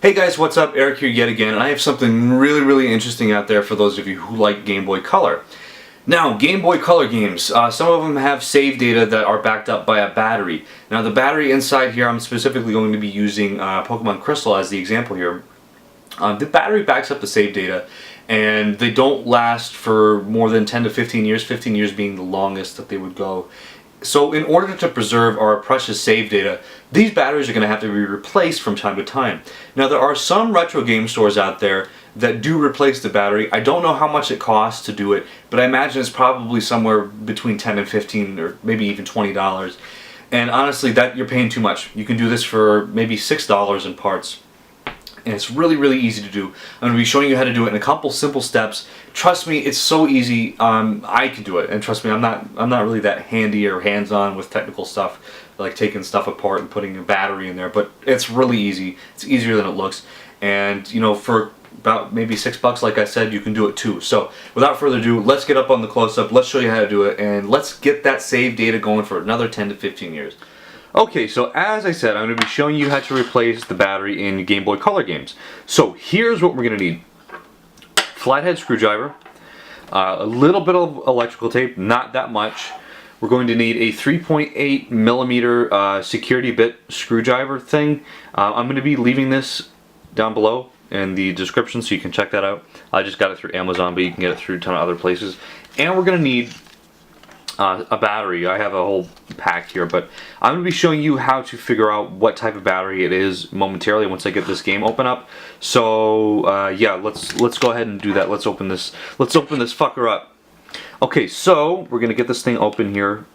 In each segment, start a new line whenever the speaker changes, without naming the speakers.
Hey guys, what's up? Eric here yet again, and I have something really interesting out there for those of you who like Game Boy Color. Now, Game Boy Color games, some of them have save data that are backed up by a battery. Now the battery inside here, I'm specifically going to be using Pokemon Crystal as the example here. The battery backs up the save data, and they don't last for more than 10 to 15 years, 15 years being the longest that they would go. So in order to preserve our precious save data, these batteries are going to have to be replaced from time to time. Now there are some retro game stores out there that do replace the battery. I don't know how much it costs to do it, but I imagine it's probably somewhere between 10 and 15 or maybe even $20. And honestly, that you're paying too much. You can do this for maybe $6 in parts. And it's really easy to do. I'm going to be showing you how to do it in a couple simple steps. Trust me, it's so easy. I can do it, and trust me, I'm not really that handy or hands-on with technical stuff, like taking stuff apart and putting a battery in there. But it's really easy. It's easier than it looks, and you know, for about maybe $6, like I said, you can do it too. So without further ado, let's get up on the close-up. Let's show you how to do it, and let's get that save data going for another 10 to 15 years. Okay, so as I said, I'm going to be showing you how to replace the battery in Game Boy Color games. So here's what we're going to need. Flathead screwdriver, a little bit of electrical tape, not that much. We're going to need a 3.8 millimeter security bit screwdriver thing. I'm going to be leaving this down below in the description so you can check that out. I just got it through Amazon, but you can get it through a ton of other places. And we're going to need a battery. I have a whole pack here, but I'm going to be showing you how to figure out what type of battery it is momentarily once I get this game open up. So yeah, let's go ahead and do that. Let's open this fucker up. Okay, so we're gonna get this thing open here.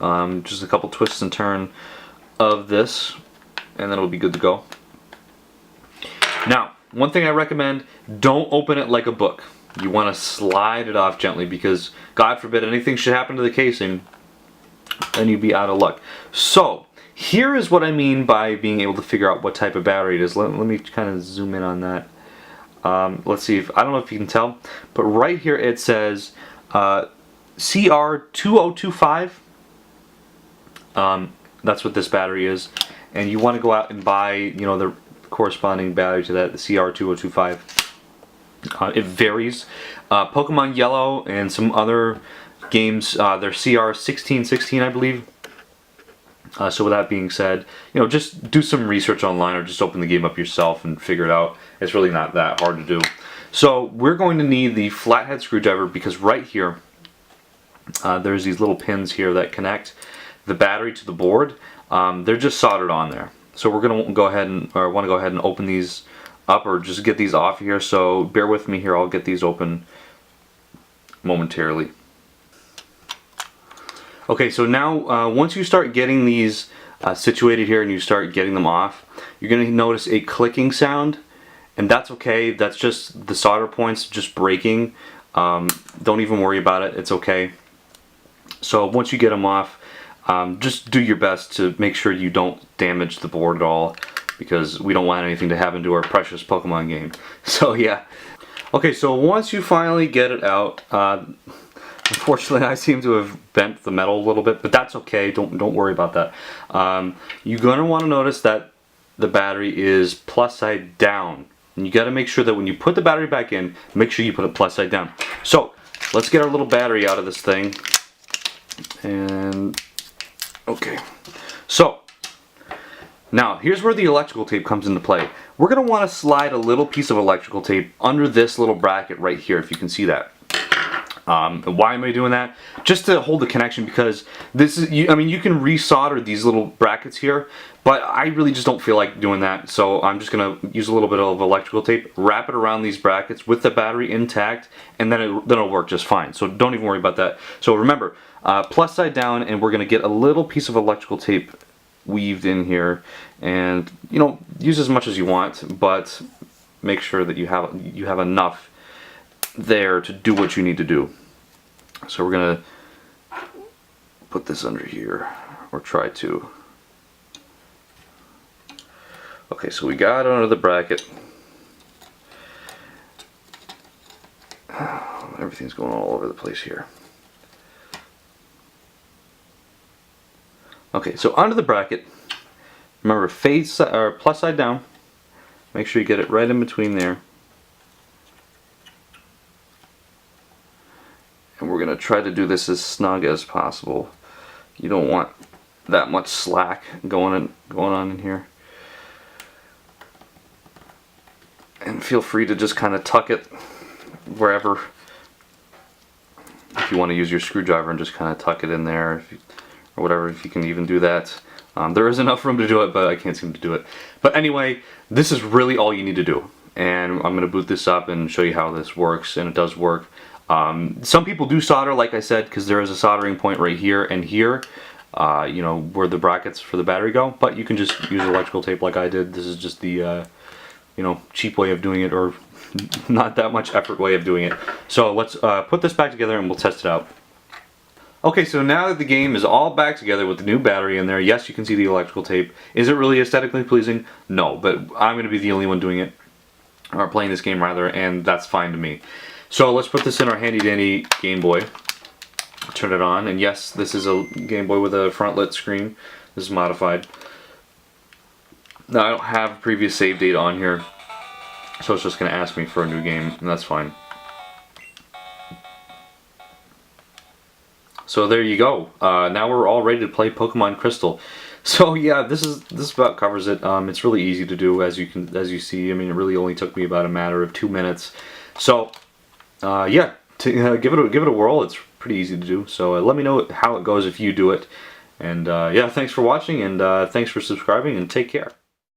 Just a couple twists and turns of this, and then it'll be good to go. Now, one thing I recommend: don't open it like a book. You want to slide it off gently, because God forbid anything should happen to the casing, then you'd be out of luck. So here is what I mean by being able to figure out what type of battery it is. Let me kind of zoom in on that. Let's see if I don't know if you can tell, but right here it says CR2025. That's what this battery is, and you want to go out and buy, you know, the corresponding battery to that, the CR2025. It varies. Pokemon Yellow and some other games, they're CR1616, I believe. So with that being said, you know, just do some research online or just open the game up yourself and figure it out. It's really not that hard to do. So we're going to need the flathead screwdriver, because right here, there's these little pins here that connect the battery to the board. They're just soldered on there. So we're going to go ahead and, or want to go ahead and open these up, or just get these off here. So bear with me here, I'll get these open momentarily. Okay, so now once you start getting these situated here and you start getting them off, you're going to notice a clicking sound, and that's okay. That's just the solder points just breaking. Don't even worry about it, it's okay. So once you get them off, just do your best to make sure you don't damage the board at all, because we don't want anything to happen to our precious Pokemon game. So yeah. Okay, so once you finally get it out, unfortunately I seem to have bent the metal a little bit, but that's okay, don't worry about that. You're going to want to notice that the battery is plus side down. And you got to make sure that when you put the battery back in, make sure you put it plus side down. So let's get our little battery out of this thing. And okay, so now here's where the electrical tape comes into play. We're going to want to slide a little piece of electrical tape under this little bracket right here, if you can see that. And why am I doing that? Just to hold the connection, because this is, I mean, you can resolder these little brackets here, but I really just don't feel like doing that. So I'm just going to use a little bit of electrical tape, wrap it around these brackets with the battery intact, and then it'll work just fine. So don't even worry about that. So remember, plus side down, and we're going to get a little piece of electrical tape weaved in here, and you know, use as much as you want, but make sure that you have enough there to do what you need to do. So we're gonna put this under here, or try to. Okay, so we got it under the bracket. Everything's going all over the place here. Okay, so under the bracket, remember face or plus side down, Make sure you get it right in between there. And we're going to try to do this as snug as possible. You don't want that much slack going on in here. And feel free to just kind of tuck it wherever. If you want to use your screwdriver and just kind of tuck it in there, or whatever, if you can even do that. There is enough room to do it, but I can't seem to do it. But anyway, this is really all you need to do. And I'm going to boot this up and show you how this works, and it does work. Some people do solder, like I said, because there is a soldering point right here and here, you know, where the brackets for the battery go. But you can just use electrical tape like I did. This is just the, you know, cheap way of doing it, or not that much effort way of doing it. So let's put this back together and we'll test it out. Okay, so now that the game is all back together with the new battery in there, yes, you can see the electrical tape. Is it really aesthetically pleasing? No, but I'm going to be the only one doing it, or playing this game rather, and that's fine to me. So let's put this in our handy dandy Game Boy. Turn it on, and yes, this is a Game Boy with a front lit screen. This is modified. Now I don't have previous save data on here, so it's just going to ask me for a new game, and that's fine. So there you go. Now we're all ready to play Pokemon Crystal. So yeah, this about covers it. It's really easy to do, as you see. I mean, it really only took me about a matter of 2 minutes. So yeah, give it a whirl. It's pretty easy to do. So let me know how it goes if you do it. And yeah, thanks for watching, and thanks for subscribing, and take care.